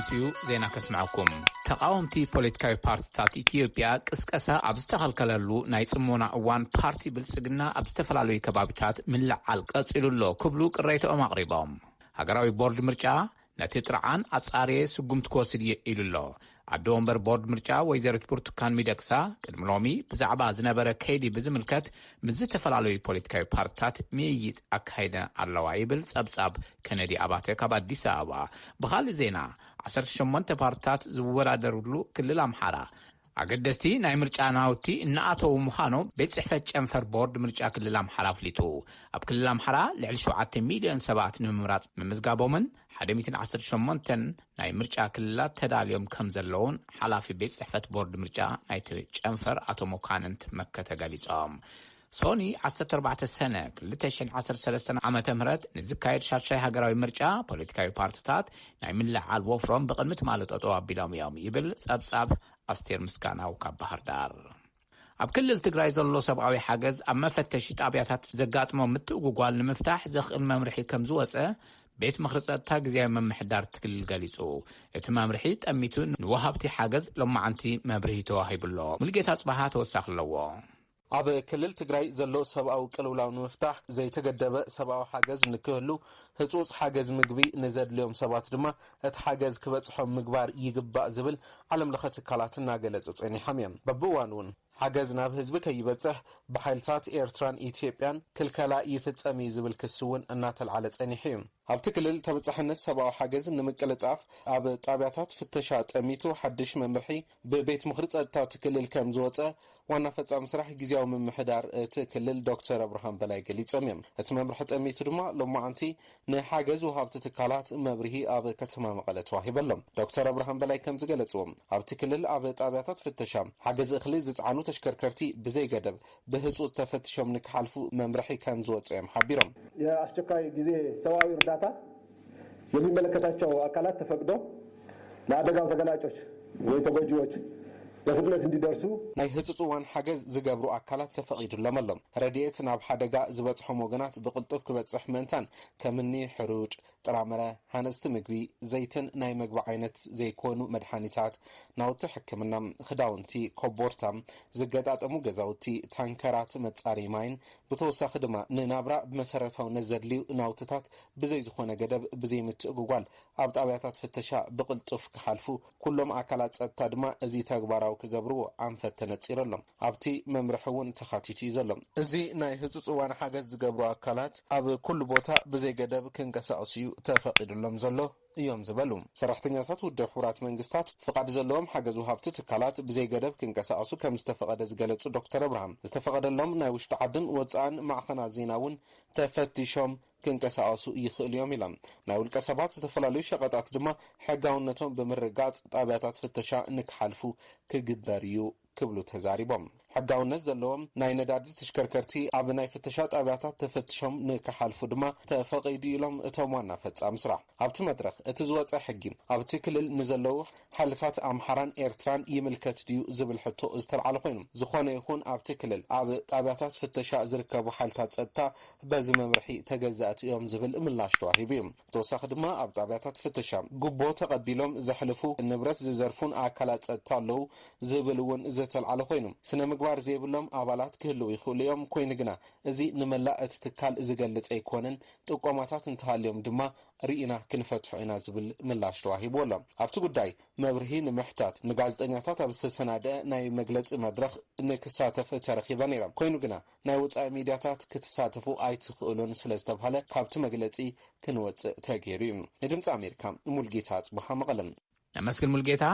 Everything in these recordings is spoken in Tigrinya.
سلامسيو زينا كسمعكم تقاومتي بوليتيكاዊ ፓርቲታት ኢትዮጵያ ቅስቀሳ ኣብ ዝተኸልከለሉ ናይ ጽሞና እዋን ፓርቲ ብልጽግና ኣብ ዝተፈላለዩ ከባቢታት ምልዓል ቀጽሉሎ ክብሉ ቅሬታኦም ኣቕሪቦም ሃገራዊ ቦርድ ምርጫ ነቲ ጥርዓን ኣጻርየ ስጉምቲ ክወስድ ኢሉሎ ኣዶ ወንበር ቦርድ ምርጫ ወይዘሪት ብርቱካን ሚደቅሳ ቅድሚ ሎሚ ብዛዕባ ዝነበረ ከይዲ ብዝምልከት ምስ ዝተፈላለዩ ፖለቲካዊ ፓርቲታት ምይይጥ ኣካይደን ኣለዋ ይብል ጸብጻብ ከነዲ ኣባተ ካብ ኣዲስ ኣበባ ብኻልእ ዜና 18 ፓርቲታት ዝወዳደሩሉ ክልል ኣምሓራ ኣገደስቲ ናይ ምርጫ ናውቲ እናኣተው ምዃኖም ቤት ጽሕፈት ጨንፈር ቦርድ ምርጫ ክልል ኣምሓራ ኣፍሊጡ ኣብ ክልል ኣምሓራ ልዕሊ 7 ሚልዮን ሰባት ንምምራጽ ምምዝጋቦምን 118 ናይ ምርጫ ክልላት ተዳልዮም ከም ዘለውን ሓላፊ ቤት ጽሕፈት ቦርድ ምርጫ ናይቲ ጨንፈር ኣቶ ሞካንንት መከተ ገሊጾም ሶኒ 14 ሰነ 2013 ዓመተ ምህረት ንዝካየድ ሻሻይ ሃገራዊ ምርጫ ፖለቲካዊ ፓርቲታት ናይ ምልዓል ወፍሮም ብቅድሚት ማለት ጠጠው ኣቢሎም እዮም ይብል ጸብጻብ ኣስቴር ምስጋናው ካብ ባህር ዳር ኣብ ክልል ትግራይ ዘሎ ሰብኣዊ ሓገዝ ኣብ መፈተሺ ጣብያታት ዘጋጥሞ ምትእጉጓል ንምፍታሕ ዘኽእል መምርሒ ከም ዝወፀ ቤት ምኽሪ ጸጥታ ግዝያዊ መምሕዳር ትክልል ገሊጹ እቲ መምርሒ ጠሚቱ ንወሃብቲ ሓገዝ ሎማዓንቲ መብርሂ ተዋሂብሎ ሙልጌታ ጽባሃ ተወሳኺ ኣለዎ ኣብ ክልል ትግራይ ዘሎ ሰብኣዊ ቅልውላው ንምፍታሕ ዘይተገደበ ሰብኣዊ ሓገዝ ንክህሉ ህጹጽ ሓገዝ ምግቢ ንዘድልዮም ሰባት ድማ እቲ ሓገዝ ክበጽሖም ምግባር ይግባእ ዝብል ዓለም ለኸ ትካላት እናገለጹ ጸኒሖም እዮም በብእዋን እውን ሓገዝ ናብ ህዝቢ ከይበጽሕ ብሓይልታት ኤርትራን ኢትዮጵያን ክልከላ ይፍጸም ዝብል ክስ እውን እናተልዓለ ጸኒሑ እዩ ኣብቲ ክልል ተበጻሕነት ሰብኣዊ ሓገዝ ንምቅልጣፍ ኣብ ጣብያታት ፍተሻ ጠሚቱ ሓድሽ መምርሒ ብቤት ምኽሪ ጸጥታ ትክልል ከም ዝወፀ ዋና ፈጻሚ ስራሕ ግዝያዊ መምሕዳር እቲ ክልል ዶክተር አብርሃም በላይ ገሊጾም እዮም እቲ መምርሒ ጠሚቱ ድማ ሎማዓንቲ ንሓገዝ ወሃብቲ ትካላት መብርሂ ኣብ ከተማ መቐለ ተዋሂበሎም ዶክተር አብርሃም በላይ ከም ዝገለጹዎም ኣብቲ ክልል ኣብ ጣብያታት ፍተሻ ሓገዝ እኽሊ ዝጽዓኑ ተሽከርከርቲ ብዘይ ገደብ ብህጹጽ ተፈትሾም ንክሓልፉ መምርሒ ከም ዝወፀ እዮም ሓቢሮም የአስቸኳይ ጊዜ ሰብአዊ እርዳታ የሚመለከታቸው አካላት ተፈቅዶ ለአደጋው ተገላጮች ወይ ተጎጂዎች በፍጥነት እንዲደርሱ ናይ ህጹጽዋን ሓገዝ ዝገብሩ አካላት ተፈቂዱሎም ኣሎም ረድኤት ናብ ሓደጋ ዝበጽሖም ወገናት ብቕልጡፍ ክበጽሕ ምእንታን ከምኒ ሕሩጭ ጥራምረ ሃነስቲ ምግቢ ዘይትን ናይ ምግቢ ዓይነት ዘይኮኑ መድሓኒታት ናውቲ ሕክምና ክዳውንቲ ኮቦርታ ዝገጣጠሙ ገዛውቲ ታንከራት መጻሪ ማይን ብተወሳኺ ድማ ንናብራ ብመሰረታውነት ዘድልዩ ናውትታት ብዘይ ዝኾነ ገደብ ብዘይ ምትእጉጓል ኣብ ጣብያታት ፍተሻ ብቕልጡፍ ክሓልፉ ኩሎም አካላት ጸጥታ ድማ እዚ ተግባራዊ ክገብርዎ ኣንፈት ተነጺረሎም ኣብቲ መምርሒ እውን ተኻቲቱ እዩ ዘሎ እዚ ናይ ህጹጽዋን ሓገዝ ዝገብሩ አካላት ኣብ ኩሉ ቦታ ብዘይ ገደብ ክንቀሳቀሱ ተፈቂዱሎም ዘሎ እዮም ዝበሉ ሰራሕተኛታት ውድብ ሕብራት መንግስታት ፍቃድ ዘለዎም ሓገዝ ወሃብቲ ትካላት ብዘይ ገደብ ክንቀሳቀሱ ከም ዝተፈቀደ ዝገለጹ ዶክተር አብርሃም ዝተፈቀደሎም ናይ ውሽጢ ዓድን ወጻእን ማዕኸናት ዜና እውን ተፈቲሾም ክንቀሳቀሱ ይኽእሉ እዮም ኢሎም ናይ ውልቀ ሰባት ዝተፈላለዩ ሸቐጣት ድማ ሕጋውነቶም ብምርጋጽ ጣብያታት ፍተሻ ንክሓልፉ ክግበር እዩ ክብሉ ተዛሪቦም ሕጋውነት ዘለዎም ናይ ነዳዲ ተሽከርከርቲ ኣብ ናይ ፍተሻ ጣብያታት ተፈትሾም ንክሓልፉ ድማ ተፈቂዱ ኢሎም እቶም ዋና ፈጻሚ ስራሕ ኣብቲ መድረኽ እቲ ዝወፀ ሕጊ ኣብቲ ክልል ንዘለዉ ሓይልታት ኣምሓራን ኤርትራን ይምልከት ድዩ ዝብል ሕቶ ዝተልዓለ ኮይኑ ዝኾነ ይኹን ኣብቲ ክልል ኣብ ጣብያታት ፍተሻ ዝርከቡ ሓይልታት ጸጥታ በዚ መምርሒ ተገዛእቲ እዮም ዝብል ምላሽ ተዋሂቡ እዩ ተወሳኺ ድማ ኣብ ጣብያታት ፍተሻ ጉቦ ተቐቢሎም ዘሕልፉ ንብረት ዝዘርፉን ኣካላት ጸጥታ ኣለዉ ዝብል እውን ዝተልዓለ ኮይኑ ስነ ምግባር ዘይብሎም አባላት ክህልው ይኽእሉ እዮም ኮይኑ ግና እዚ ንመላእ እቲ ትካል ዝገልጽ ኣይኮነን ጥቆማታት እንተሃልዮም ድማ ርኢና ክንፈትሖ ኢና ዝብል ምላሽ ተዋሂቡ ኣሎ ኣብቲ ጉዳይ መብርሂ ንምሕታት ንጋዜጠኛታት ኣብ ዝተሰናደአ ናይ መግለጺ መድረኽ ንክሳተፍ ተረኺበ ነይሮም ኮይኑ ግና ናይ ወጻኢ ሚድያታት ክትሳተፉ ኣይትኽእሉን ስለ ዝተባሃለ ካብቲ መግለጺ ክንወፅእ ተገይሩ እዩ ንድምፂ ኣሜሪካ ሙልጌታ ጽባሃ መቐለም ነመስግን ሙልጌታ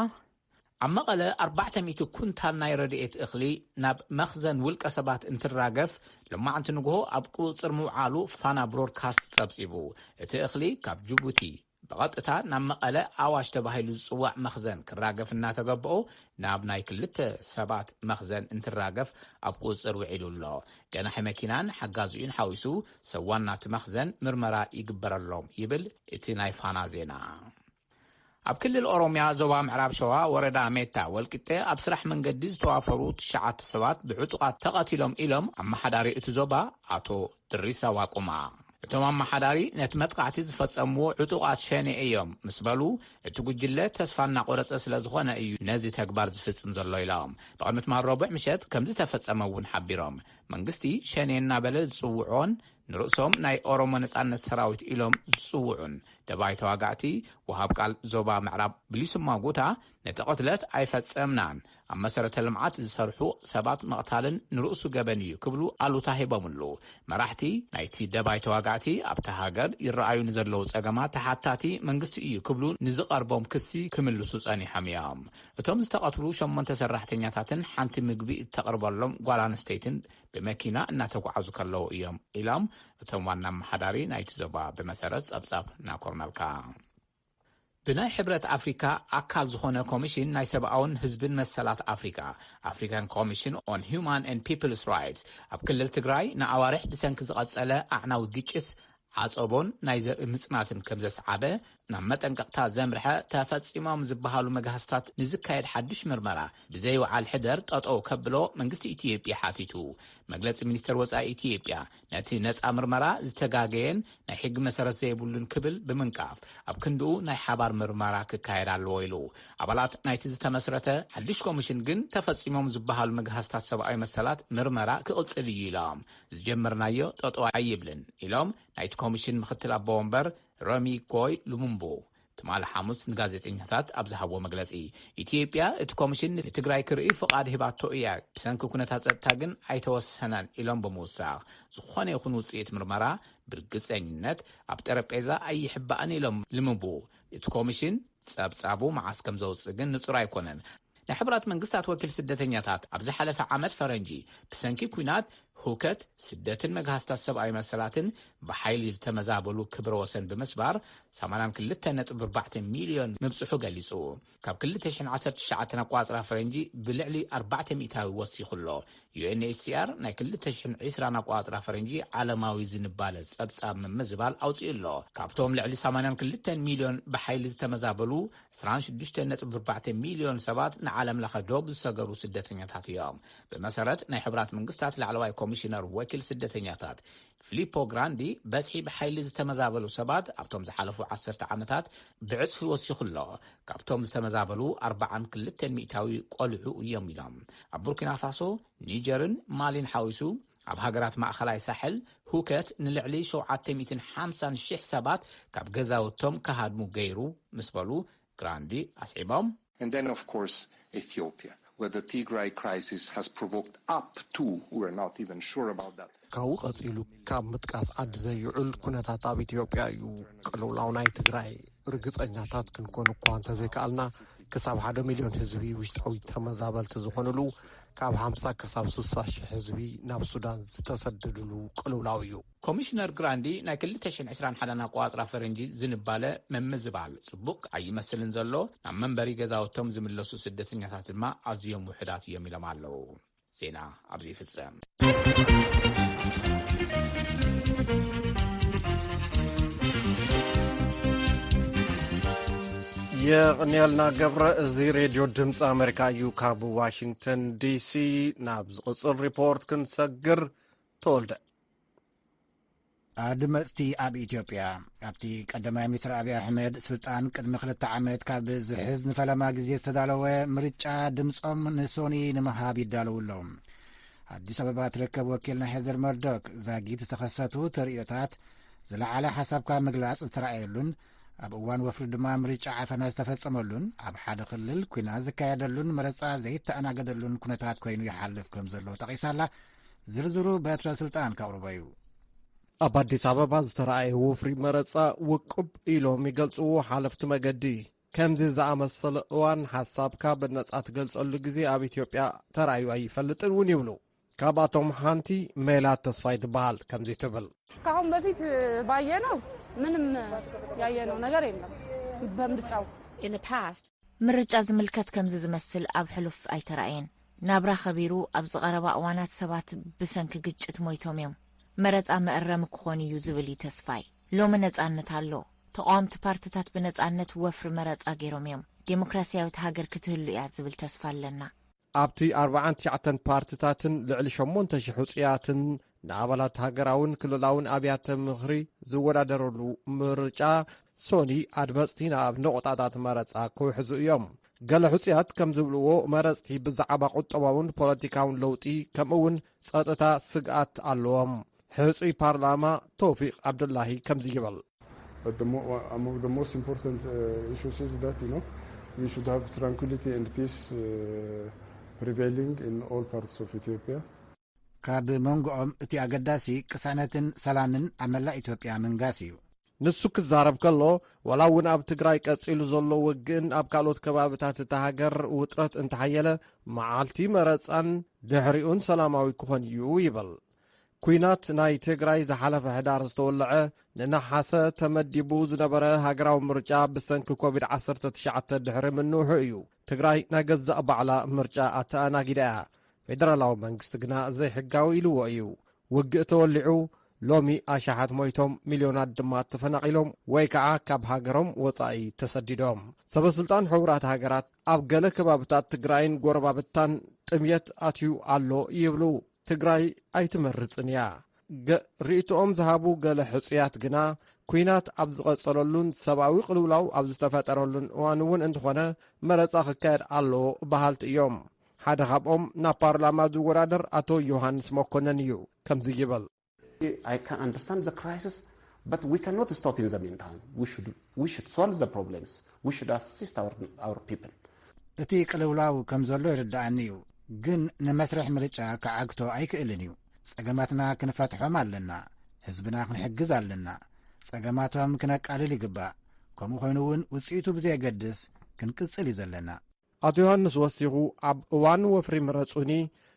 ኣብ መቐለ 400 ኩንታል ናይ ረድኤት እኽሊ ናብ መኽዘን ውልቀ ሰባት እንትራገፍ ሎማዓንቲ ንግሆ ኣብ ቁፅር ምውዓሉ ፋና ብሮድካስት ጸብጺቡ እቲ እኽሊ ካብ ጅቡቲ ብቐጥታ ናብ መቐለ ኣዋሽ ተባሂሉ ዝጽዋዕ መኽዘን ክራገፍ እናተገብኦ ናብ ናይ ክልተ ሰባት መኽዘን እንትራገፍ ኣብ ቁፅር ውዒሉሎ ገናሒ መኪናን ሓጋዝኡን ሓዊሱ ሰዋናቲ መኽዘን ምርመራ ይግበረሎም ይብል እቲ ናይ ፋና ዜና ኣብ ክልል ኦሮሚያ ዞባ ምዕራብ ሸዋ ወረዳ ሜታ ወልቂጤ ኣብ ስራሕ መንገዲ ዝተዋፈሩ 9 ሰባት ብዕጡቃት ተቐቲሎም ኢሎም ኣመሓዳሪ እቲ ዞባ ኣቶ ድሪሳ ዋቁማ እቶም ኣመሓዳሪ ነቲ መጥቃዕቲ ዝፈጸምዎ ዕጡቓት ሸኔ እዮም ምስ በሉ እቲ ጉጅለ ተስፋ እናቆረፀ ስለ ዝኾነ እዩ ነዚ ተግባር ዝፍጽም ዘሎ ኢሎም ብቕድሚ ትማል ረቡዕ ምሸት ከምዚ ተፈጸመ እውን ሓቢሮም መንግስቲ ሸኔ እናበለ ዝጽውዖን ንርእሶም ናይ ኦሮሞ ነጻነት ሰራዊት ኢሎም ዝጽውዑን ደባይ ተዋጋዕቲ ወሃብ ቃል ዞባ ምዕራብ ብሊሱማ ጉታ ነቲ ቅትለት ኣይፈጸምናን ኣብ መሰረተ ልምዓት ዝሰርሑ ሰባት መቕታልን ንርእሱ ገበን እዩ ክብሉ ኣሉታ ሂቦምሉ መራሕቲ ናይቲ ደባይ ተዋጋዕቲ ኣብቲ ሃገር ይረኣዩ ንዘለዉ ጸገማት ተሓታቲ መንግስቲ እዩ ክብሉ ንዝቐርቦም ክሲ ክምልሱ ጸኒሖም እዮም እቶም ዝተቐትሉ 8 ሰራሕተኛታትን ሓንቲ ምግቢ እተቕርበሎም ጓል ኣንስተይትን ብመኪና እናተጓዓዙ ከለዉ እዮም ኢሎም እቶም ዋና ኣመሓዳሪ ናይቲ ዞባ ብመሰረት ጸብጻብ ናኮርመልካ ብናይ ሕብረት ኣፍሪካ ኣካል ዝኾነ ኮሚሽን ናይ ሰብኣውን ህዝብን መሰላት ኣፍሪካ ኣፍሪካን ኮሚሽን ኦን ሂውማን ኤንድ ፒፕልስ ራይትስ ኣብ ክልል ትግራይ ንኣዋርሕ ብሰንኪ ዝቐጸለ ኣዕናዊ ግጭት ዓጸቦን ናይ ዘርኢ ምጽናትን ከም ዘስዓበ ናብ መጠንቀቕታ ዘምርሐ ተፈጺሞም ዝበሃሉ መጋህስታት ንዝካየድ ሓድሽ ምርመራ ብዘይወዓል ሕደር ጠጠው ከብሎ መንግስቲ ኢትዮጵያ ሓቲቱ መግለጺ ሚኒስትር ወጻኢ ኢትዮጵያ ነቲ ነጻ ምርመራ ዝተጋገየን ናይ ሕጊ መሰረት ዘይብሉን ክብል ብምንቃፍ ኣብ ክንድኡ ናይ ሓባር ምርመራ ክካየድ ኣለዎ ኢሉ ኣባላት ናይቲ ዝተመስረተ ሓድሽ ኮሚሽን ግን ተፈጺሞም ዝበሃሉ መጋህስታት ሰብኣዊ መሰላት ምርመራ ክቕጽል እዩ ኢሎም ዝጀመርናዮ ጠጠው ኣይብልን ኢሎም ናይቲ ኮሚሽን ምክትል ኣቦ ወንበር ሮሚ ጎይ ሉሙምቦ ትማል ሐሙስ ንጋዜጠኛታት ኣብ ዝሃቦ መግለጺ ኢትዮጵያ እቲ ኮሚሽን ንትግራይ ክርኢ ፍቃድ ሂባቶ እያ ብሰንኪ ኩነታት ጸጥታ ግን ኣይተወሰነን ኢሎም ብምውሳኽ ዝኾነ ይኹን ውጽኢት ምርመራ ብርግጸኝነት ኣብ ጠረጴዛ ኣይሕባእን ኢሎም ሉሙምቦ እቲ ኮሚሽን ጸብጻቡ መዓስ ከም ዘውፅእ ግን ንጹር ኣይኮነን ናይ ሕብራት መንግስታት ወኪል ስደተኛታት ኣብ ዝሓለፈ ዓመት ፈረንጂ ብሰንኪ ኩናት ሁከት ስደትን መጋህስታት ሰብኣዊ መሰላትን ብሓይሊ ዝተመዛበሉ ክብረ ወሰን ብምስባር 82.4 ሚልዮን ምብጽሑ ገሊጹ ካብ 2019 ኣቋጽራ ፈረንጂ ብልዕሊ 400 ወሲኹሎ UNHCR ናይ 2020 ኣቋጽራ ፈረንጂ ዓለማዊ ዝንባለ ጸብጻብ ምምዝባል ኣውፂኡሎ ካብቶም ልዕሊ 82 ሚልዮን ብሓይሊ ዝተመዛበሉ 26.4 ሚልዮን ሰባት ንዓለም ለኸ ዶብ ዝሰገሩ ስደተኛታት እዮም ብመሰረት ናይ ሕብራት መንግስታት ላዕለዋይ ኮሚሽነር ወኪል ስደተኛታት ፊሊፖ ግራንዲ በስሒ ብሓይሊ ዝተመዛበሉ ሰባት ኣብቶም ዝሓለፉ 10 ዓመታት ብዕጽፊ ወሲኹሎ ካብቶም ዝተመዛበሉ 42 ሚእታዊ ቆልዑ እዮም ኢሎም ኣብ ቡርኪና ፋሶ ኒጀርን ማሊን ሓዊሱ ኣብ ሃገራት ማእኸላይ ሳሕል ሁከት ንልዕሊ 750,000 ሰባት ካብ ገዛውቶም ከሃድሙ ገይሩ ምስ በሉ ግራንዲ ኣስዒቦም And then of course Ethiopia where the Tigray crisis has provoked up to we're not even sure about that ካው ቀጽሉ ካብ ምጥቃስ ዓዲ ዘይዑል ኩነታት ኣብ ኢትዮጵያ እዩ ቅልውላው ናይ ትግራይ ርግጸኛታት ክንኮን እኳ እንተዘይከኣልና ክሳብ 1 ሚልዮን ህዝቢ ውሽጣዊ ተመዛበልቲ ዝኾኑሉ ካብ 50 ክሳብ 60,000 ህዝቢ ናብ ሱዳን ዝተሰደድሉ ቅልውላው እዩ ኮሚሽነር ግራንዲ ናይ 2021 ኣቋጽራ ፈረንጂ ዝንባለ መምዝባል ጽቡቕ ኣይመስልን ዘሎ ናብ መንበሪ ገዛውቶም ዝምለሱ ስደተኛታት ድማ ኣዝዮም ውሕዳት እዮም ኢሎም ኣለዉ ዜና ኣብዚ ይፍጸም የቅንያልና ገብረ እዚ ሬድዮ ድምፂ ኣሜሪካ እዩ ካብ ዋሽንግተን ዲሲ ናብ ዝቕጽል ሪፖርት ክንሰግር ተወልደ ድመጽቲ ኣብ ኢትዮጵያ ኣብቲ ቀዳማይ ሚኒስትር ኣብይ ኣሕመድ ስልጣን ቅድሚ 2 ዓመት ካብ ዝሕዝ ንፈለማ ግዜ ዝተዳለወ ምርጫ ድምፆም ንሶኒ ንምሃብ ይዳለውሎም ኣዲስ ኣበባ ትርከብ ወኪል ናይ ሄዘር መርዶክ ዛጊት ዝተኸሰቱ ትርኢታት ዝለዓለ ሓሳብካ ምግላጽ ዝተረኣየሉን ኣብ እዋን ወፍሪ ድማ ምርጫ ዓፈና ዝተፈጸመሉን ኣብ ሓደ ክልል ኩናት ዝካየደሉን መረጻ ዘይተኣናገደሉን ኩነታት ኮይኑ ይሓልፍ ከም ዘሎ ጠቒሳላ ዝርዝሩ በትረ ስልጣን ካቕርበ እዩ ኣብ ኣዲስ ኣበባ ዝተረኣየ ወፍሪ መረጻ ውቁብ ኢሎም ይገልጽዎ ሓለፍቲ መገዲ ከምዚ ዝኣመሰለ እዋን ሓሳብካ ብነጻ ትገልጸሉ ግዜ ኣብ ኢትዮጵያ ተራእዩ ኣይፈልጥን እውን ይብሉ ካብኣቶም ሓንቲ ሜላት ተስፋይ ትበሃል ከምዚ ትብል ካሁን በፊት ባየነው ምንም ያየነው ነገር የለም በምርጫው in the past ምርጫ ዝምልከት ከምዚ ዝመስል ኣብ ሕሉፍ ኣይተራእየን ናብራ ኸቢሩ ኣብ ዝቐረባ እዋናት ሰባት ብሰንኪ ግጭት ሞይቶም እዮም መረጻ መዕረም ክኾን እዩ ዝብል ተስፋይ ሎሚ ነጻነት ኣሎ ተቃወምቲ ፓርቲታት ብነጻነት ወፍሪ መረጻ ገይሮም እዮም ዴሞክራሲያዊት ሃገር ክትህሉ እያ ዝብል ተስፋ ኣለና ኣብቲ 49 ፓርቲታትን ልዕሊ 8,000 ሕፁያትን ንኣባላት ሃገራውን ክልላውን ኣብያተ ምኽሪ ዝወዳደረሉ ምርጫ ሶኒ ኣድመፅቲ ናብ ንቑጣታት መረፃ ክውሕዙ እዮም። ገለ ሕፅያት ከም ዝብልዎ መረፅቲ ብዛዕባ ቁጠባውን ፖለቲካውን ለውጢ ከምኡውን ጸጥታ ስግኣት ኣለዎም። ሕፁይ ፓርላማ ተውፊቅ ዓብዱላሂ ከምዚ ይብል But among the most important issues is that, we should have tranquility and peace prevailing in all parts of Ethiopia. ካብ መንጎኦም እቲ ኣገዳሲ ቅሳነትን ሰላምን ኣብ መላእ ኢትዮጵያ ምንጋስ እዩ። ንሱ ክዛረብ ከሎ ወላ እውን ኣብ ትግራይ ቀፂሉ ዘሎ ውግእን ኣብ ካልኦት ከባቢታት እታ ሃገር ውጥረት እንተሓየለ መዓልቲ መረፃን ድሕሪኡን ሰላማዊ ክኾን እዩ ይብል። ኩናት ናይ ትግራይ ዝሓለፈ ሕዳር ዝተወልዐ ንናሓሰ ተመዲቡ ዝነበረ ሃገራዊ ምርጫ ብሰንኪ ኮቪድ-19 ድሕሪ ምንውሑ እዩ። ትግራይ ናይ ገዛእ ባዕላ ምርጫ ኣተኣናጊዳ እያ። ፌደራላዊ መንግስቲ ግና ዘይሕጋዊ ኢልዎ እዩ። ውግእ ተወሊዑ ሎሚ ኣሽሓት ሞይቶም ሚልዮናት ድማ ተፈናቂሎም ወይ ከዓ ካብ ሃገሮም ወፃኢ ተሰዲዶም። ሰበስልጣን ሕቡራት ሃገራት ኣብ ገለ ከባቢታት ትግራይን ጎረባብታን ጥምየት ኣትዩ ኣሎ ይብሉ። ትግራይ ኣይትመርፅን እያ። ርእቶኦም ዝሃቡ ገለ ሕፅያት ግና ኩናት ኣብ ዝቐጸለሉን ሰብኣዊ ቅልውላው ኣብ ዝተፈጠረሉን እዋን እውን እንተኾነ መረፃ ክካየድ ኣለዎ ባህልቲ እዮም። ሓደ ካብኦም ናብ ፓርላማ ዝወዳደር ኣቶ ዮሃንስ መኮነን እዩ። ከምዚ ይብል I can understand the crisis, but we cannot stop in the meantime. We should solve the problems. We should assist our people. እቲ ቅልውላው ከም ዘሎ ይርዳእኒ እዩ፣ ግን ንመስርሕ ምርጫ ክዓግቶ ኣይክእልን እዩ። ጸገማትና ክንፈትሖም ኣለና፣ ህዝብና ክንሕግዝ ኣለና፣ ጸገማቶም ክነቃልል ይግባእ። ከምኡ ኮይኑ እውን ውፅኢቱ ብዘየገድስ ክንቅጽል እዩ ዘለና። ኣቶ ዮሃንስ ወሲኹ ኣብ እዋን ወፍሪ መረፁኒ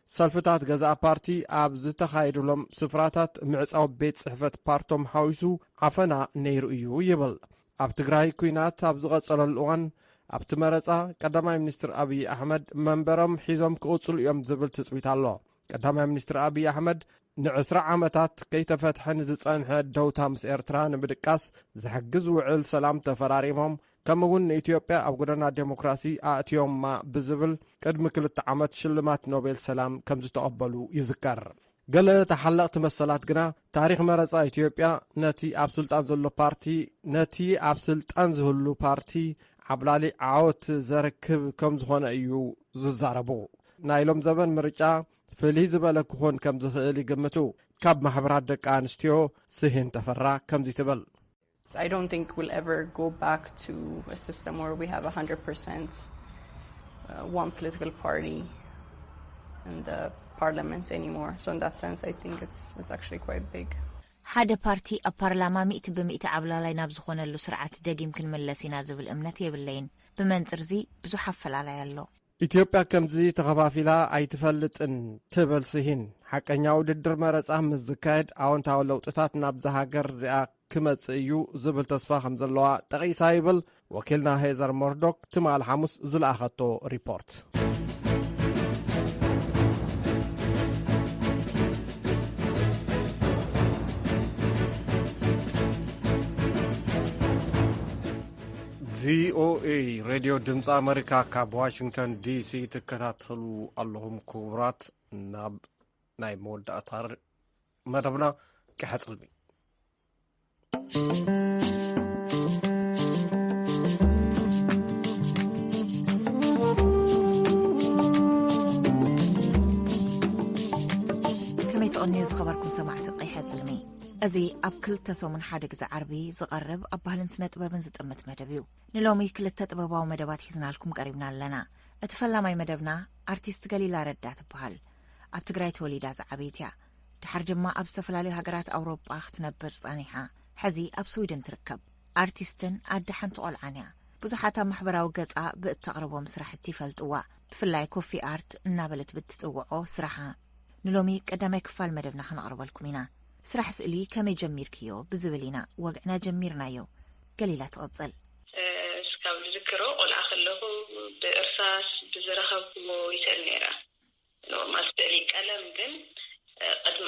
ሰልፍታት ገዛእ ፓርቲ ኣብ ዝተኻየድሎም ስፍራታት ምዕጻው ቤት ጽሕፈት ፓርቶም ሓዊሱ ዓፈና ነይሩ እዩ ይብል። ኣብ ትግራይ ኩናት ኣብ ዝቐጸለሉ እዋን ኣብቲ መረፃ ቀዳማይ ሚኒስትር ኣብዪ ኣሕመድ መንበሮም ሒዞም ክቕጽሉ እዮም ዝብል ትጽቢት ኣሎ። ቀዳማይ ሚኒስትር ኣብዪ ኣሕመድ ን20 ዓመታት ከይተፈትሐን ዝጸንሐ ደውታ ምስ ኤርትራ ንምድቃስ ዝሕግዝ ውዕል ሰላም ተፈራሪሞም ከምኡውን ንኢትዮጵያ ኣብ ጎደና ዴሞክራሲ ኣእትዮማ ብዝብል ቅድሚ 2 ዓመት ሽልማት ኖቤል ሰላም ከም ዝተቐበሉ ይዝከር። ገለ ተሓለቕቲ መሰላት ግና ታሪክ መረፃ ኢትዮጵያ ነቲ ኣብ ስልጣን ዘሎ ፓርቲ ነቲ ኣብ ስልጣን ዝህሉ ፓርቲ ዓብላሊ ዓወት ዘርክብ ከም ዝኾነ እዩ ዝዛረቡ። ናይሎም ዘበን ምርጫ ፍልይ ዝበለ ክኾን ከም ዝኽእል ይግምቱ። ካብ ማሕበራት ደቂ ኣንስትዮ ስሂን ተፈራ ከምዚ ትብል I don't think we'll ever go back to a system where we have 100% one political party in the parliament anymore. So in that sense, I think it's actually quite big. ሓደ ፓርቲ ኣብ ፓርላማ 100% ዓብላላይ ናብ ዝኾነሉ ስርዓት ደጊም ክንመለስ ኢና ዝብል እምነት የብለይን። ብመንጽር እዚ ብዙሕ ኣፈላላይ ኣሎ። ኢትዮጵያ ከምዚ ተኸፋፊላ ኣይትፈልጥን ትብል ስሂን ሓቀኛ ውድድር መረፃ ምስ ዝካየድ ኣዎንታዊ ለውጥታት ናብዛ ሃገር እዚኣ ክመጽእ እዩ ዝብል ተስፋ ከም ዘለዋ ጠቒሳ ይብል ወኪልና ሄዘር ሞርዶክ ትማል ሐሙስ ዝለኣኸቶ ሪፖርት። ቪኦኤ ሬድዮ ድምፂ ኣሜሪካ ካብ ዋሽንግተን ዲሲ ትከታተሉ ኣለኹም። ክቡራት ናብ ናይ መወዳእታ መደብና ክሕፅልሚ ከመይ ተቐኒዩ ዝኸበርኩም ሰማዕቲ ቀይሐ ጽልሚ እዚ ኣብ 2 ሰሙን ሓደ ግዜ ዓርቢ ዝቐርብ ኣብ ባህልን ስነ ጥበብን ዝጥምት መደብ እዩ። ንሎሚ 2 ጥበባዊ መደባት ሒዝናልኩም ቀሪብና ኣለና። እቲ ፈላማይ መደብና ኣርቲስት ገሊላ ረዳ ትበሃል። ኣብ ትግራይ ተወሊዳ ዝዓበየት እያ። ድሓር ድማ ኣብ ዝተፈላለዩ ሃገራት ኣውሮጳ ክትነብር ጸኒሓ ሕዚ ኣብ ስዊድን ትርከብ። ኣርቲስትን ኣዲ ሓንቲ ቆልዓን እያ። ብዙሓት ኣብ ማሕበራዊ ገጻ ብእተቕርቦም ስራሕቲ ይፈልጥዋ። ብፍላይ ኮፊ ኣርት እናበለት ብትጽውዖ ስራሓ ንሎሚ ቀዳማይ ክፋል መደብና ክነቕርበልኩም ኢና። ስራሕ ስእሊ ከመይ ጀሚርክዮ ብዝብል ኢና ወግዕና ጀሚርናዮ። ገሊላ ትቕጽል እስካብ ዝዝክሮ ቆልዓ ከለኹ ብእርሳስ ብዝረኸብዎ ይስእል ነይረ። ኖርማል ስእሊ ቀለም ግን ቅድሚ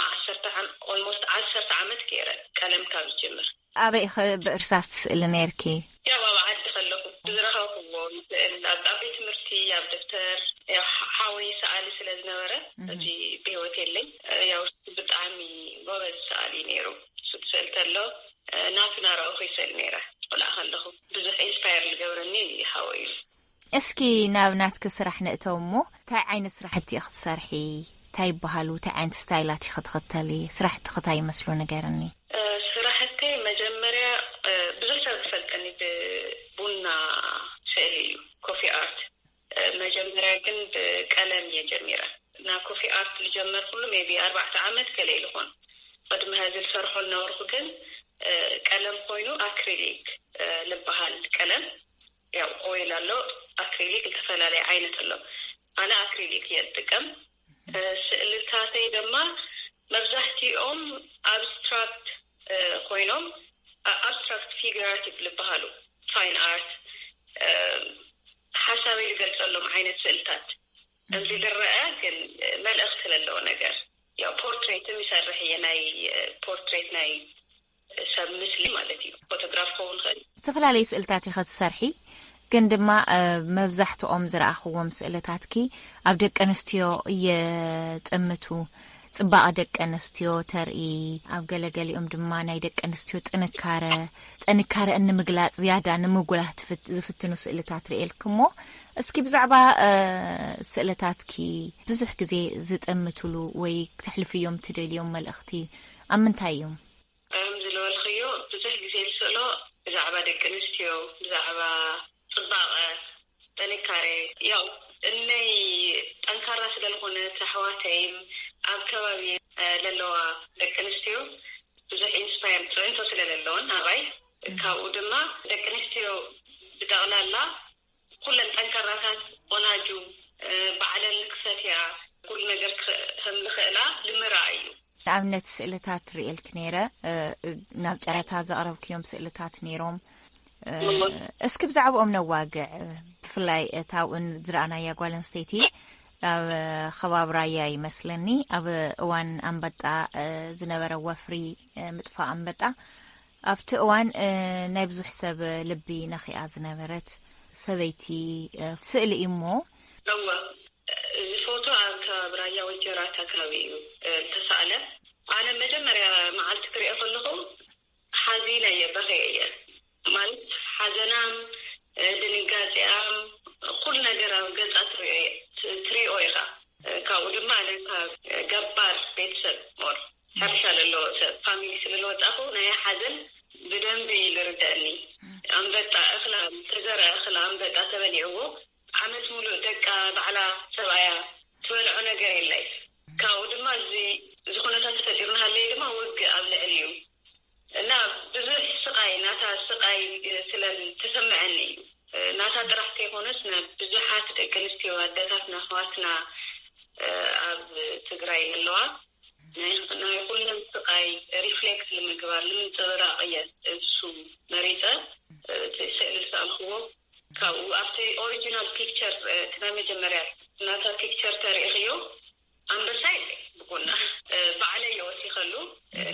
10 ዓመት ገይረ ቀለም ካብ ዝጅምር። ኣበይ ብእርሳስ ትስእሊ ነይርኪ? ያው ኣብ ዓዲ ከለኹ ብዝረኸብዎ ይስእል ኣብ ቤት ትምህርቲ ኣብ ደብተር ሓወይ ሰኣሊ ስለ ዝነበረ እዚ ብሂወት የለኝ። ያው بتعمي بابا سالي نيرو سألت له نافنا رأوه يسأل نيره ولا خلهم بزح إنسباير الجورني يحاول اسكي نابناتك سرح نقتومو تاع عين سرحتي أخذ سرحي تاي بهالو تاع عين ستايلاتي خطلي سرحت خطاي مسلو نجارني سرحتي مجمرة بزح فلتني ببنا سأليو كوفي آرت مجمرة كن بكلام يجمرة نا كوفي آرت الجمر كله ميبي 4 عامات كليل هون قدم هذا الفرح والنور كن كلام خوينو أكريليك لبهال كلام ያው ኦይል አለው አክሪሊክ ተፈላላይ አይነት አለው አና አክሪሊክ የጥቅም ስዕልታቴ ደማ መብዛህቲኦም አብስትራክት ኮይኖም አብስትራክት ፊግራቲቭ ልባሃሉ ፋይን አርት ሐሳብ ይገልጻሎም አይነት ስዕልታት እንዚ ለረአ ግን መልእክት ለለው ነገር ያው ፖርትሬትም ይሰርሕ የናይ ፖርትሬት ናይ ሰብ ምስሊ ማለት እዩ ፎቶግራፍ ሆን ተፈላላይ ስዕልታት ይኸትሰርሒ ግን ድማ መብዛሕትኦም ዝረኣኽዎም ስእልታትኪ ኣብ ደቂ ኣንስትዮ የጥምቱ ጽባቐ ደቂ ኣንስትዮ ተርኢ ኣብ ገለገሊኦም ድማ ናይ ደቂ ኣንስትዮ ጥንካረ ንምግላጽ ዝያዳ ንምጉላህ ዝፍትኑ ስእልታት ርኤልክሞ እስኪ ብዛዕባ ስእልታትኪ ብዙሕ ግዜ ዝጥምትሉ ወይ ክትሕልፍዮም ትደልዮም መልእኽቲ ኣብ ምንታይ እዮም ዝለወልኽዮ ብዙሕ ግዜ ዝስእሎ ብዛዕባ ደቂ ኣንስትዮ ብዛዕባ ጽባቐ ጥንካሬ ያው እነይ ጠንካራ ስለልኾነ ተሕዋተይም ኣብ ከባቢ ለለዋ ደቂ ኣንስትዮ ብዙሕ ኢንስፓየር ፅዕንቶ ስለለለዎን ኣባይ ካብኡ ድማ ደቂ ኣንስትዮ ብጠቕላላ ኩለን ጠንካራታት ቆናጁ ባዕለን ክፈትያ ኩሉ ነገር ከም ዝኽእላ ልምራእ እዩ ንኣብነት ስእልታት ርኤልክ ነይረ ናብ ጨረታ ዘቕረብክዮም ስእልታት ነይሮም እስኪ ብዛዕባኦም ነዋግዕ ብፍላይ እታውን ዝረኣናያ ጓል ኣንስተይቲ ኣብ ከባቢ ራያ ይመስለኒ ኣብ እዋን ኣንበጣ ዝነበረ ወፍሪ ምጥፋእ ኣንበጣ ኣብቲ እዋን ናይ ብዙሕ ሰብ ልቢ ነኺኣ ዝነበረት ሰበይቲ ስእሊ እሞ ፎቶ ኣብ ከባቢ ራያ ወጀራት ኣካባቢ እዩ ተሳእለ ኣነ መጀመርያ መዓልቲ ክሪኦ ከለኹ ሓዚና እየ በኸየ እየ ማለት ሓዘናም ድንጋጤያም ኩሉ ነገር ኣብ ገጻ ትሪኦ ኢኻ ካብኡ ድማ ኣነ ካብ ገባር ቤተሰብ ሞር ሕርሻ ዘለዎ ሰብ ፋሚሊ ስለዝወጣኹ ናይ ሓዘን ብደንቢ ልርድአኒ ኣንበጣ እኽላ ተዘርአ እኽላ ኣንበጣ ተበሊዕዎ ዓመት ሙሉእ ደቃ ባዕላ ሰብኣያ ትበልዖ ነገር የላይ ካብኡ ድማ እዚ ኩነታት ተፈጢሩና ሃለይ ድማ ውግእ ኣብ ልዕሊ እዩ እና ብዙሕ ስቃይ ናታ ስቃይ ስለተሰምዐኒ እዩ ናታ ጥራሕቲ ይኮነስ ብዙሓት ደቂ ኣንስትዮ ኣዴታትና ኣሕዋትና ኣብ ትግራይ ዘለዋ ናይ ኩለን ስቃይ ሪፍሌክት ንምግባር ንምንፅብራቕ እየ እሱ መሪፀ ስእሊ ዝሰኣልክዎ ካብኡ ኣብቲ ኦሪጂናል ፒክቸርትና መጀመርያ ናታ ፒክቸር ተሪእኽዮ ኣንበሳ የለ ብጎና ባዕለይ ወሲኸሉ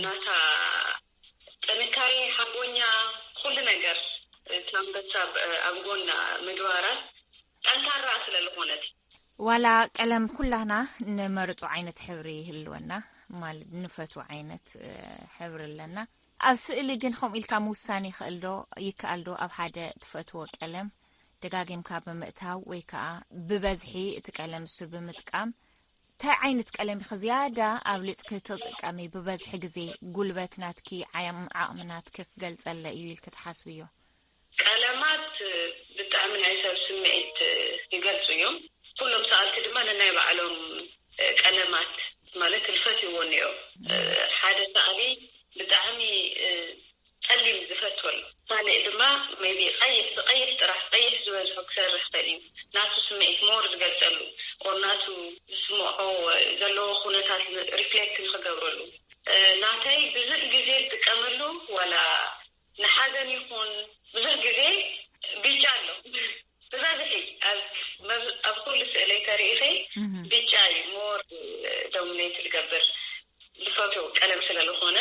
ናታ ጥንካሬ ሓጎኛ ኩሉ ነገር ትናንበሳ ኣብ ጎና ምግባራት ጠንካራ ስለዝኾነት ዋላ ቀለም ኩላና ንመርፁ ዓይነት ሕብሪ ይህልወና ማለት ንፈቱ ዓይነት ሕብሪ ኣለና ኣብ ስእሊ ግን ከምኡ ኢልካ ምውሳኔ ይክኣል ዶ ኣብ ሓደ ትፈትዎ ቀለም ደጋጊምካ ብምእታው ወይ ከዓ ብበዝሒ እቲ ቀለም እሱ ብምጥቃም እንታይ ዓይነት ቀለም ኢኸ ዝያዳ ኣብ ልፅክ ትጥቀሚ ብበዝሒ ግዜ ጉልበት ናትኪ ዓቕሚ ናትኪ ክገልፀለ እዩ ኢልክ ትሓስብ እዮ ቀለማት ብጣዕሚ ናይ ሰብ ስምዒት ይገልፁ እዮም ኩሎም ሰኣልቲ ድማ ነናይ ባዕሎም ቀለማት ማለት ዝፈትይዎን እዮም ሓደ ሰኣሊ ብጣዕሚ ጸሊም ዝፈትወሉ ካልእ ድማ ሜቢ ቀይሕ ጥራሕ ቀይሕ ዝበዝሖ ክሰርሕ ክእል እዩ ናቱ ስምዒት ሞር ዝገልፀሉ ናቱ ዝስምዖ ዘለዎ ኩነታት ሪፍሌክት ዝክገብረሉ ናተይ ብዙሕ ግዜ ዝጥቀመሉ ዋላ ንሓዘን ይኹን ብዙሕ ግዜ ቢጫ ኣሎ ብበዝሒ ኣብ ኩሉ ስእለይ ተሪኢኸ ቢጫ እዩ ሞር ዶሚኔት ዝገብር ዝፈትዎ ቀለም ስለዝኾነ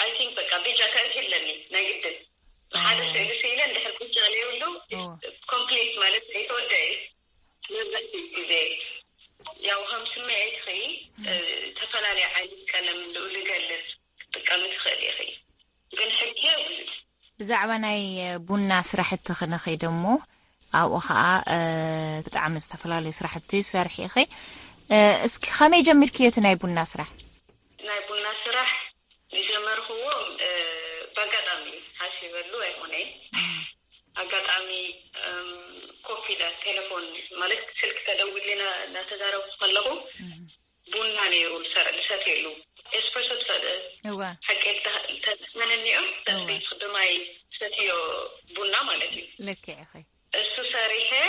I think በቃ ቢጫ ከእትለኒ ነግድን ሓደ ስእሊ ስኢለ እንድሕር ቢጫ ለይብሉ ኮምፕሊት ማለት የተወደየ መብዛሕትኡ ግዜ ያው ከም ስምዒት ኸይ ተፈላለዩ استفلالي عيني كلام نقول جلس تكمل خليخي ግን ሕጂ የብሉን ብዛዕባ ናይ ቡና ስራሕቲ ክነኸይድ እሞ ኣብኡ ከዓ ብጣዕሚ ዝተፈላለዩ ስራሕቲ ሰርሒ ኢኺ እስኪ ከመይ ጀሚርክዮ እቲ ናይ ቡና ስራሕ ጀመርክዎ በአጋጣሚ ሓሲበሉ ኣይኮነይ አጋጣሚ ኮፍ ኢለ ቴሌፎን ማለት ስልክ ተደውልና እናተዛረብኩ ከለኹ ቡና ነይሩ ልሰትየሉ ኤስፕሬሶ حكيت تتمنى تثبيت خدماي ستيو بونا مالتي لك يا أخي السوساريها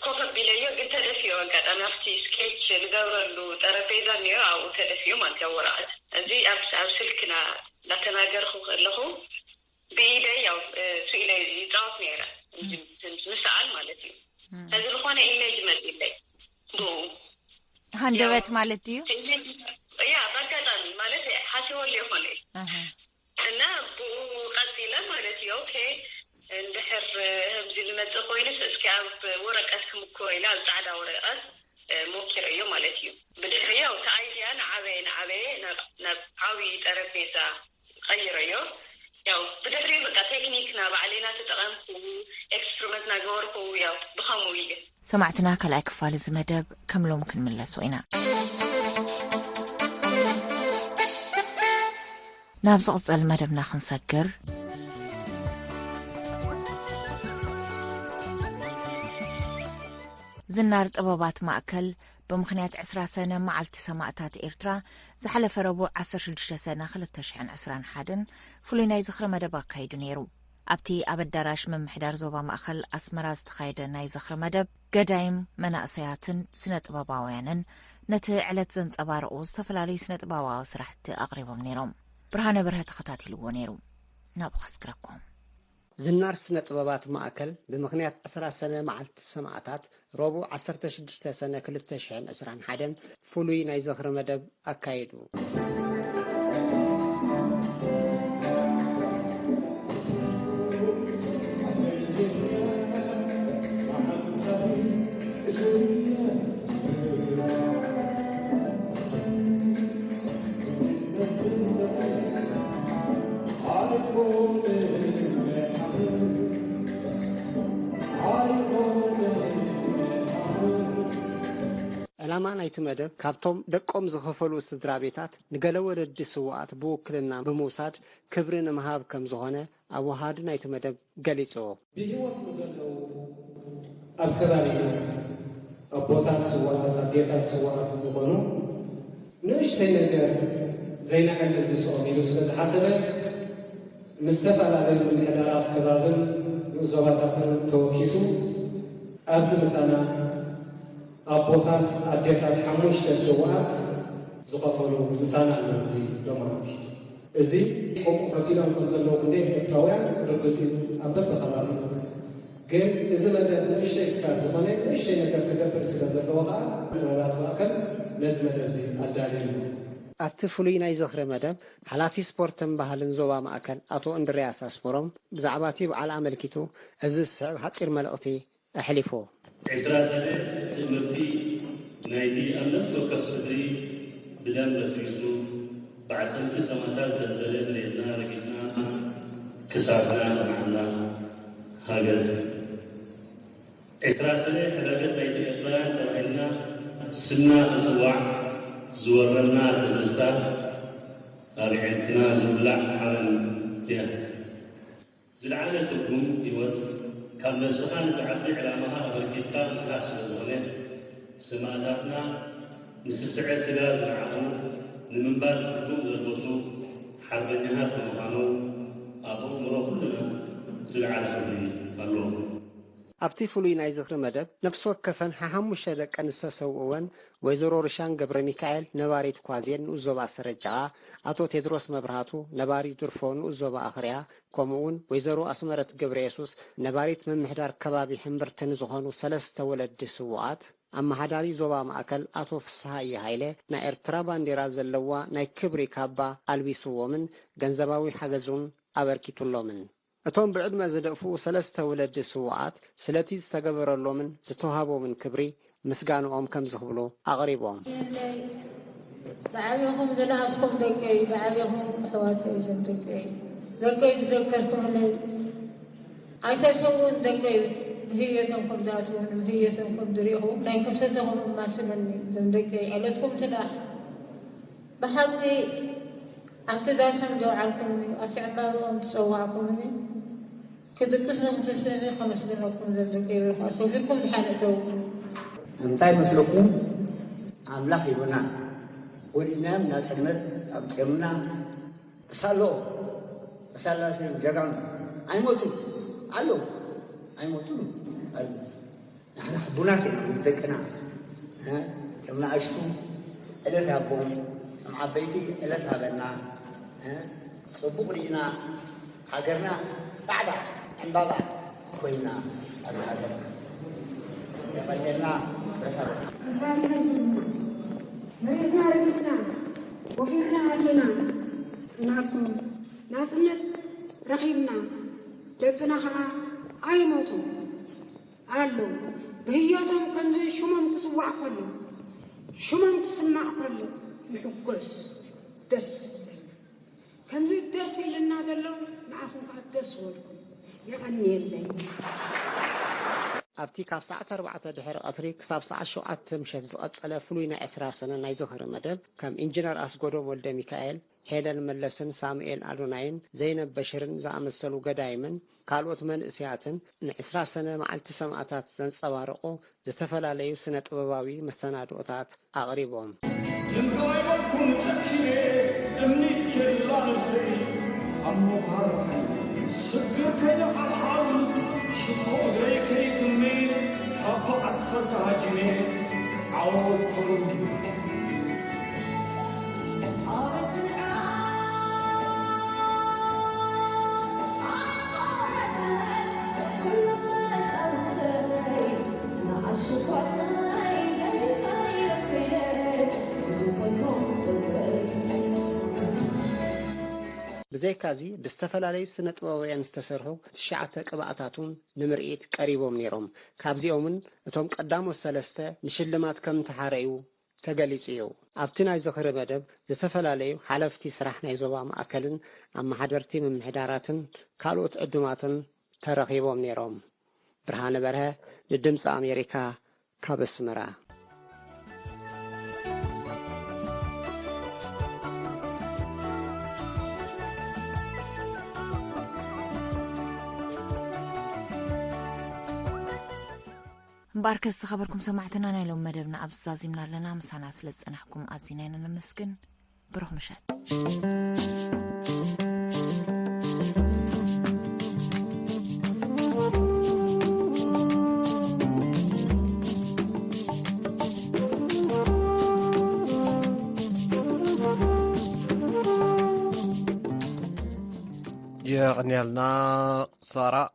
كوفا بيليو قلت تدفيو قد أنا أفتي سكيتش الجورة لو ترابيزا نيو أو تدفيو ما تجورات زي أرسلكنا لا تناجر له بيلي أو سئلي يجاوب نيرة مسأل مالتي هذا الخوانة إيميج مالتي بو هندوت مالتي يا بقدامي مالتي حاسوا اللي هوني أنا بقديلا مالتي أوكي البحر همزي المتقوينس إسكاب ورقة كمكويلا زعدا ورقة ممكن يوم مالتي بالحرية وتعيدي أنا عبي نعوي تربيزة غير يوم ያው በደፍሪ በቃ ቴክኒክና ባዕሌና ተጠቀምኩ ኤክስፐሪመንትና ገወርኩ ያው በኸሙ ይየ ሰማዕትና ከላይ ክፋል ዝመደብ ከምሎም ክንምለስ ወይና ናብ ዝቕፅል መደብና ክንሰግር ዝናር ጥበባት ማእከል بمخنيات 10 سنة معلت سماعتات إيرترا زحلف ربو 16 سنة 2021 فلونا يزخر مدب كايدو نيرو أبتي أبداراش من محدار زوبا مأخل أسمراز تخايدا ناي زخر مدب قدايم مناقصياتن سنة باباويانن نتي علت زنت أبارقو استفلالي سنة باباو سرحت أقربهم نيروم برهانة برها تخطاتي لو نيرو نابو خسكركم ዝናር ስነ ጥበባት ማእከል በመክንያት 10 ሰነ ማዓልት ሰማዕታት ረቡዕ 16 ሰነ 2021 ፍሉይ ናይ ዘኽረ መደብ አካይዱ ዓላማና ይትመደብ ካብቶም ደቆም ዝኸፈሉ ስድራ ቤታት ንገለ ወለዲ ስዋዓት ብውክልና በመውሳድ ክብርን መሃብ ከም ዝኾነ አወሃድና ይትመደብ ገሊጾ ቢህወት ዘለው አከራሪ አቦታት ስዋዓት አዴታት ስዋዓት ዝኾኑ ንእሽተይ ነገር ዘይናዕለል ብሶም ይልስለ ዝሓሰበ ምስተፈላለዩ ምሕዳራት ከባብን ዞባታትን ተወኪሱ ኣብዚ ምሳና አቦታት አዴታት ሓሙሽተ ስዋዓት ዝኸፈሉ ምሳና ነዚ ዶማቲ እዚ ቆም ከፊሎም ከዘለው እንደ ኤርትራውያን ርግሲት አበበ ከባቢ ግን እዚ መደብ ንእሽተይ ክሳብ ዝኾነ ንእሽተይ ነገር ተገብር ስለ ዘለዎ ከዓ ጥበባት ማእከል ነዚ መደብ እዚ ኣዳልዩ ኣብቲ ፍሉይ ናይ ዘኽረ መደብ ሓላፊ ስፖርትን ባህልን ዞባ ማእከል አቶ እንድርያስ አስፈሮም ብዛዕባ እቲ በዓል ኣመልኪቱ እዚ ዝስዕብ ሓፂር መልእኽቲ ኣሕሊፎ 10 سنة تمرتي نايدي أمنس وكف صدري بدم بسيسو بعد سنة سماتات دلدلة ليدنا رقصنا كسابنا معنا هاجر 10 سنة حلقت نايدي إطلاع توهينا سنة أسواع زورنا تزستا رعيتنا زولع حرم فيها زلعانة تقوم ديوت كان مزخان تعبي على مها بركيتا كاس زونه سماتاتنا نسسعد تلاز معهم لمنبار تكون زلبوسو حربنها كمهانو أبو مرو كلنا زلعة خبري الله ኣብቲ ፍሉይ ናይ ዝኽሪ መደብ ነፍሲ ወከፈን ሓሙሽተ ደቂ ኣንስተ ሰውእወን ወይዘሮ ርሻን ገብረ ሚካኤል ነባሪት ኳዝየን ንኡዞባ ስረጃዓ አቶ ቴድሮስ መብራህቱ ነባሪት ድርፎ ንኡዞባ ኣኽርያ ከምኡውን ወይዘሮ ኣስመረት ገብረ የሱስ ነባሪት ምምሕዳር ከባቢ ሕምብርትን ዝኾኑ 3 ወለዲ ስውዓት ኣመሓዳሪ ዞባ ማእከል አቶ ፍስሐ ሃይለ ናይ ኤርትራ ባንዴራ ዘለዋ ናይ ክብሪ ካባ ኣልቢስዎምን ገንዘባዊ ሓገዙን ኣበርኪቱሎምን እቶም ብዕድመ ዝደፉ 3 ወለዲ ስውዓት ስለቲ ዝተገበረሎምን ዝተዋሃቦምን ክብሪ ምስጋንኦም ከም ዝኽብሉ ኣቕሪቦም دعويهم دناسكم دقي دعويهم أخواتي دقي دقي تذكركم لي عايزون دقي هيتكم ذاتهم هيتكم دريهم لا يكسدهم ما سنني دقي علتكم تلاح بحقي أبتداشم دعاكمني أشعبهم تسوعكمني كذكرهم تسويني 5 دقيقة دقي وفيكم تحالتوا أمتى مسلكم أملاك يبنا ولنا من السماء أبتمنا سالو سالاسي جاكم أيموتو ألو أيموتو نحن حبنا تذكرنا كمنا عشتو إلا ذهبون مع بيتي إلا ذهبنا صبوا لنا حجرنا بعد عن بابا كوينا هذا يبلغنا مريضنا رجسنا وفينا عشنا معكم ناسنا رحيمنا لكنا خنا أيموتو قالوا بهياتهم كنزي شمم كسوا أقلوا شمم كسمع أقلوا يحقس دس كنزي دس لنا قالوا معكم كدس ولكم يعني اللي ኣብቲ ካብ ሰዓት 4 ድሕሪ ቀትሪ ክሳብ ሰዓት 7 ምሸት ዝቐጸለ ፍሉይ ናይ 20 ሰነ ናይ ዝኽሪ መደብ ከም ኢንጂነር ኣስጎዶም ወልደ ሚካኤል ሄለን መለስን ሳሙኤል ኣዶናይን ዘይነብ በሽርን ዝኣመሰሉ ገዳይምን ካልኦት መንእስያትን ን20 ሰነ መዓልቲ ሰማዕታት ዘንጸባርቑ ዝተፈላለዩ ስነ ጥበባዊ መሰናድኦታት ኣቕሪቦም ዝንጎይኩም ተኪኔ እምኒ ኬላንዘይ ኣሞኻር ስግር ከይሓልሓል شكوري كيكمي تطع السرطاجني عوضتم ብዘይካዚ ብዝተፈላለዩ ስነ ጥበባውያን ዝተሰርሑ 9 ቅብኣታቱን ንምርኢት ቀሪቦም ነይሮም ካብዚኦምን እቶም ቀዳሞት 3 ንሽልማት ከም ተሓረዩ ተገሊጹ እዩ ኣብቲ ናይ ዝኽሪ መደብ ዝተፈላለዩ ሓለፍቲ ስራሕ ናይ ዞባ ማእከልን ኣመሓደርቲ ምምሕዳራትን ካልኦት ዕዱማትን ተረኺቦም ነይሮም ብርሃነ በርሀ ንድምፂ ኣሜሪካ ካብ ኣስመራ مباركة خبركم سمعتنا أنا لهم مدرنا أبزازمنا لنا مسانا سلسنحكم أزينينا نمسكن بروح مشهد يغنيلنا سارة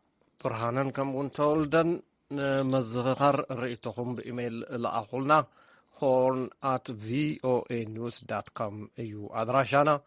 برهانا كم ونتولدن مزخر رئيتكم بإيميل لأخولنا horn@voanews.com أيو أدراشانا